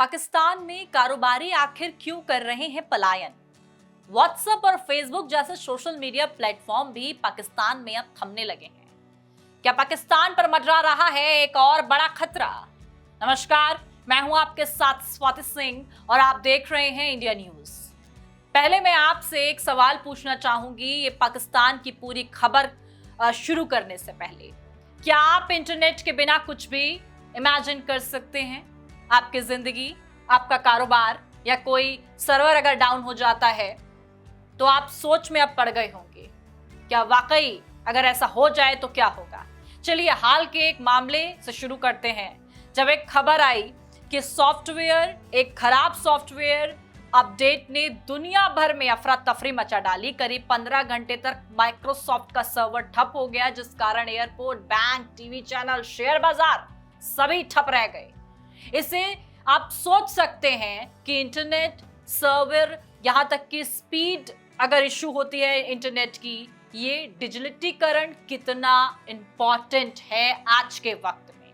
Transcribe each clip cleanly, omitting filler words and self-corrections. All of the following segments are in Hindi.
पाकिस्तान में कारोबारी आखिर क्यों कर रहे हैं पलायन? व्हाट्सएप और फेसबुक जैसे सोशल मीडिया प्लेटफॉर्म भी पाकिस्तान में अब थमने लगे हैं। क्या पाकिस्तान पर मंडरा रहा है एक और बड़ा खतरा? नमस्कार, मैं हूं आपके साथ स्वाति सिंह और आप देख रहे हैं इंडिया न्यूज। पहले मैं आपसे एक सवाल पूछना चाहूंगी, ये पाकिस्तान की पूरी खबर शुरू करने से पहले, क्या आप इंटरनेट के बिना कुछ भी इमेजिन कर सकते हैं? आपकी जिंदगी, आपका कारोबार या कोई सर्वर अगर डाउन हो जाता है तो आप सोच में अब पड़ गए होंगे, क्या वाकई अगर ऐसा हो जाए तो क्या होगा? चलिए हाल के एक मामले से शुरू करते हैं, जब एक खबर आई कि एक खराब सॉफ्टवेयर अपडेट ने दुनिया भर में अफरा तफरी मचा डाली। करीब 15 घंटे तक माइक्रोसॉफ्ट का सर्वर ठप हो गया, जिस कारण airport, bank, TV channel, share बाजार सभी ठप रह गए। इसे आप सोच सकते हैं कि इंटरनेट सर्वर, यहां तक कि स्पीड अगर इशू होती है इंटरनेट की, ये डिजिटलीकरण कितना इंपॉर्टेंट है आज के वक्त में।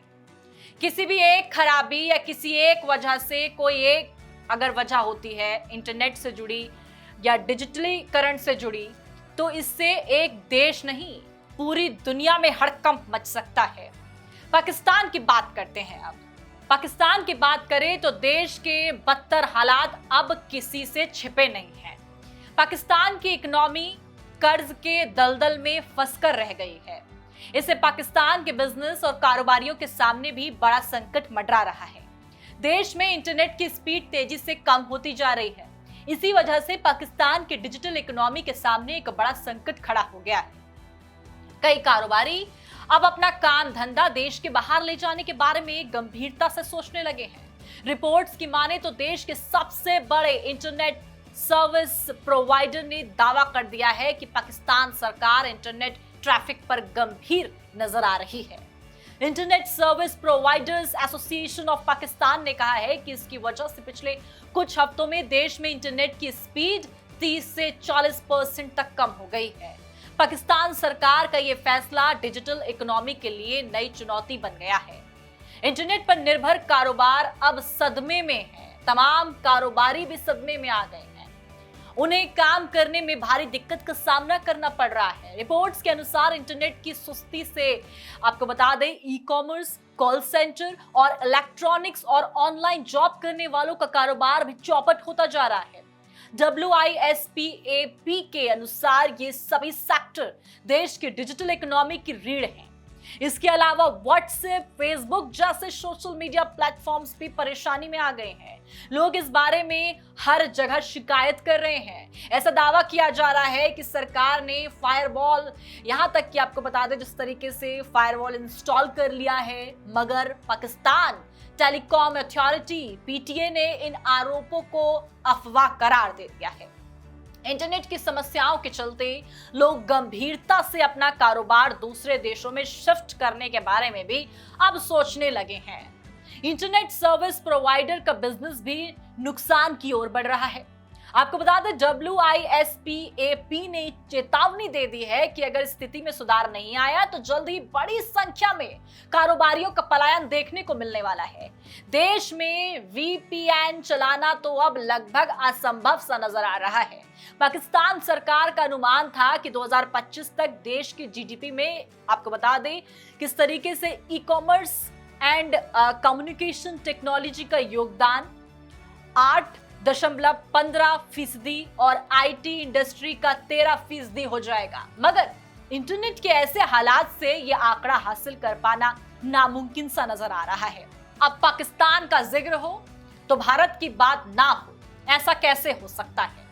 किसी भी एक खराबी या किसी एक वजह से, कोई एक अगर वजह होती है इंटरनेट से जुड़ी या डिजिटलीकरण से जुड़ी, तो इससे एक देश नहीं पूरी दुनिया में हड़कंप मच सकता है। पाकिस्तान की बात करते हैं। अब पाकिस्तान की बात करें तो देश के बदतर हालात अब किसी से छिपे नहीं हैं। पाकिस्तान की इकोनॉमी कर्ज के दलदल में फंसकर रह गई है। इससे पाकिस्तान के बिजनेस और कारोबारियों के सामने भी बड़ा संकट मंडरा रहा है। देश में इंटरनेट की स्पीड तेजी से कम होती जा रही है। इसी वजह से पाकिस्तान की डिजिटल इकोनॉमी के सामने एक बड़ा संकट खड़ा हो गया है। कई कारोबारी अब अपना काम धंधा देश के बाहर ले जाने के बारे में गंभीरता से सोचने लगे हैं। रिपोर्ट्स की माने तो देश के सबसे बड़े इंटरनेट सर्विस प्रोवाइडर ने दावा कर दिया है कि पाकिस्तान सरकार इंटरनेट ट्रैफिक पर गंभीर नजर आ रही है। Internet service providers association of Pakistan ने कहा है कि इसकी वजह से पिछले कुछ हफ्तों में देश में इंटरनेट की स्पीड 30 से 40% तक कम हो गई है। पाकिस्तान सरकार का यह फैसला डिजिटल इकोनॉमी के लिए नई चुनौती बन गया है। इंटरनेट पर निर्भर कारोबार अब सदमे में है। तमाम कारोबारी भी सदमे में आ गए हैं। उन्हें काम करने में भारी दिक्कत का सामना करना पड़ रहा है। रिपोर्ट्स के अनुसार इंटरनेट की सुस्ती से, आपको बता दें, ई कॉमर्स, कॉल सेंटर और इलेक्ट्रॉनिक्स और ऑनलाइन जॉब करने वालों का कारोबार भी चौपट होता जा रहा है। WISPAP के अनुसार ये सभी सेक्टर देश की डिजिटल इकोनॉमी की रीढ़ हैं। इसके अलावा व्हाट्सएप, फेसबुक जैसे सोशल मीडिया प्लेटफॉर्म्स भी परेशानी में आ गए हैं। लोग इस बारे में हर जगह शिकायत कर रहे हैं। ऐसा दावा किया जा रहा है कि सरकार ने फायरवॉल, यहां तक कि आपको बता दें जिस तरीके से फायरवॉल इंस्टॉल कर लिया है, मगर पाकिस्तान टेलीकॉम अथॉरिटी PTA ने इन आरोपों को अफवाह करार दे दिया है। इंटरनेट की समस्याओं के चलते लोग गंभीरता से अपना कारोबार दूसरे देशों में शिफ्ट करने के बारे में भी अब सोचने लगे हैं। इंटरनेट सर्विस प्रोवाइडर का बिजनेस भी नुकसान की ओर बढ़ रहा है। आपको बता दें WISPAP ने चेतावनी दे दी है कि अगर स्थिति में सुधार नहीं आया तो जल्द ही बड़ी संख्या में कारोबारियों का पलायन देखने को मिलने वाला है। देश में VPN चलाना तो अब लगभग असंभव सा नजर आ रहा है। पाकिस्तान सरकार का अनुमान था कि 2025 तक देश की GDP में, आपको बता दें, किस तरीके से e commerce and communication technology का योगदान 8.15% और IT इंडस्ट्री का 13% हो जाएगा। मगर इंटरनेट के ऐसे हालात से यह आंकड़ा हासिल कर पाना नामुमकिन सा नजर आ रहा है। अब पाकिस्तान का जिक्र हो तो भारत की बात ना हो, ऐसा कैसे हो सकता है?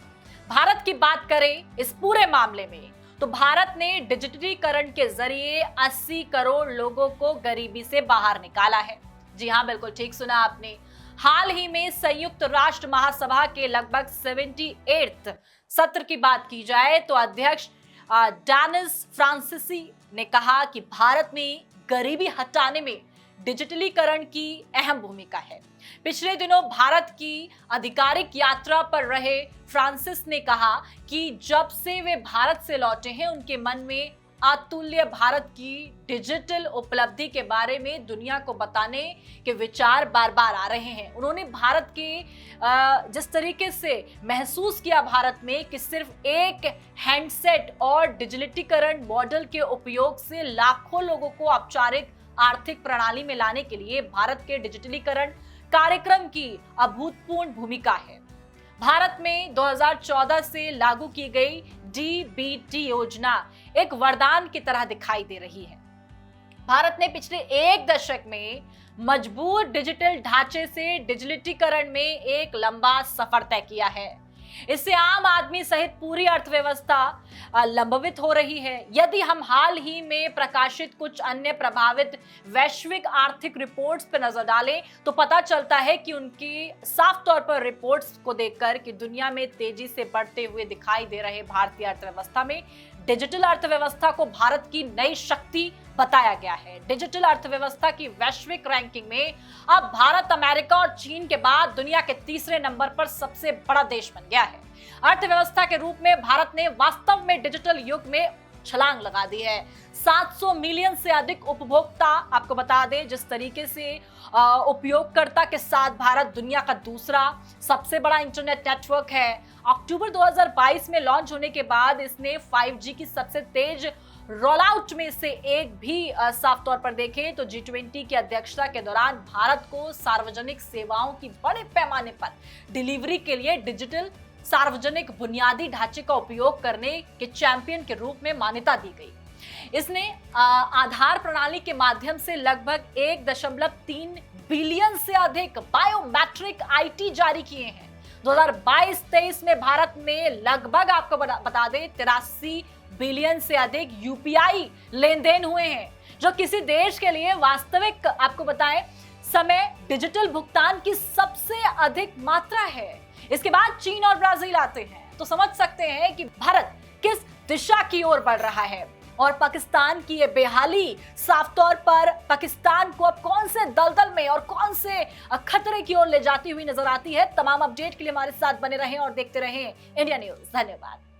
भारत की बात करें इस पूरे मामले में तो भारत ने डिजिटलीकरण के जरिए 80 करोड़ लोगों को गरीबी से बाहर निकाला है। जी हाँ, बिल्कुल ठीक सुना आपने। हाल ही में संयुक्त राष्ट्र महासभा के लगभग 78वें सत्र की बात की जाए तो अध्यक्ष डेनिस फ्रांसीसी ने कहा कि भारत में गरीबी हटाने में डिजिटलीकरण की अहम भूमिका है। पिछले दिनों भारत की आधिकारिक यात्रा पर रहे फ्रांसिस ने कहा कि जब से वे भारत से लौटे हैं उनके मन में अतुल्य भारत की डिजिटल उपलब्धि के बारे में दुनिया को बताने के विचार बार बार आ रहे हैं। उन्होंने भारत के जिस तरीके से महसूस किया भारत में कि सिर्फ एक हैंडसेट और डिजिटलीकरण मॉडल के उपयोग से लाखों लोगों को औपचारिक आर्थिक प्रणाली में लाने के लिए भारत के डिजिटलीकरण कार्यक्रम की अभूतपूर्व भूमिका है। भारत में 2014 से लागू की गई डीबीटी योजना एक वरदान की तरह दिखाई दे रही है। भारत ने पिछले एक दशक में मजबूत डिजिटल ढांचे से डिजिटलीकरण में एक लंबा सफर तय किया है। इससे आम आदमी सहित पूरी अर्थव्यवस्था लंबित हो रही है। यदि हम हाल ही में प्रकाशित कुछ अन्य प्रभावित वैश्विक आर्थिक रिपोर्ट्स पर नजर डालें तो पता चलता है कि उनकी साफ तौर पर रिपोर्ट्स को देखकर कि दुनिया में तेजी से बढ़ते हुए दिखाई दे रहे भारतीय अर्थव्यवस्था में डिजिटल अर्थव्यवस्था को भारत की नई शक्ति बताया गया है। डिजिटल अर्थव्यवस्था की वैश्विक रैंकिंग में अब भारत अमेरिका और चीन के बाद दुनिया के तीसरे नंबर पर सबसे बड़ा देश बन गया है। अर्थव्यवस्था के रूप में भारत ने वास्तव में डिजिटल युग में छलांग लगा दी है। 700 मिलियन से अधिक उपभोक्ता, आपको बता दें जिस तरीके से उपयोगकर्ता के साथ भारत दुनिया का दूसरा सबसे बड़ा इंटरनेट नेटवर्क है। अक्टूबर 2022 में लॉन्च होने के बाद इसने 5G की सबसे तेज रोल आउट में से एक भी साफ तौर पर देखें तो G20 की अध्यक्षता के दौरान भारत को सार्वजनिक सेवाओं की बड़े पैमाने पर डिलीवरी के लिए डिजिटल सार्वजनिक बुनियादी ढांचे का उपयोग करने के चैंपियन के रूप में मान्यता दी गई। इसने आधार प्रणाली के माध्यम से लगभग 1.3 बिलियन से अधिक बायोमेट्रिक आईटी जारी किए हैं। 2022-23 में भारत में लगभग, आपको बता दें, 83 बिलियन से अधिक यूपीआई लेन देन हुए हैं, जो किसी देश के लिए वास्तविक, आपको बताएं, समय डिजिटल भुगतान की सबसे अधिक मात्रा है। इसके बाद चीन और ब्राजील आते हैं, तो समझ सकते हैं कि भारत किस दिशा की ओर बढ़ रहा है। और पाकिस्तान की ये बेहाली साफ तौर पर पाकिस्तान को अब कौन से दलदल में और कौन से खतरे की ओर ले जाती हुई नजर आती है। तमाम अपडेट के लिए हमारे साथ बने रहें और देखते रहें इंडिया न्यूज़। धन्यवाद।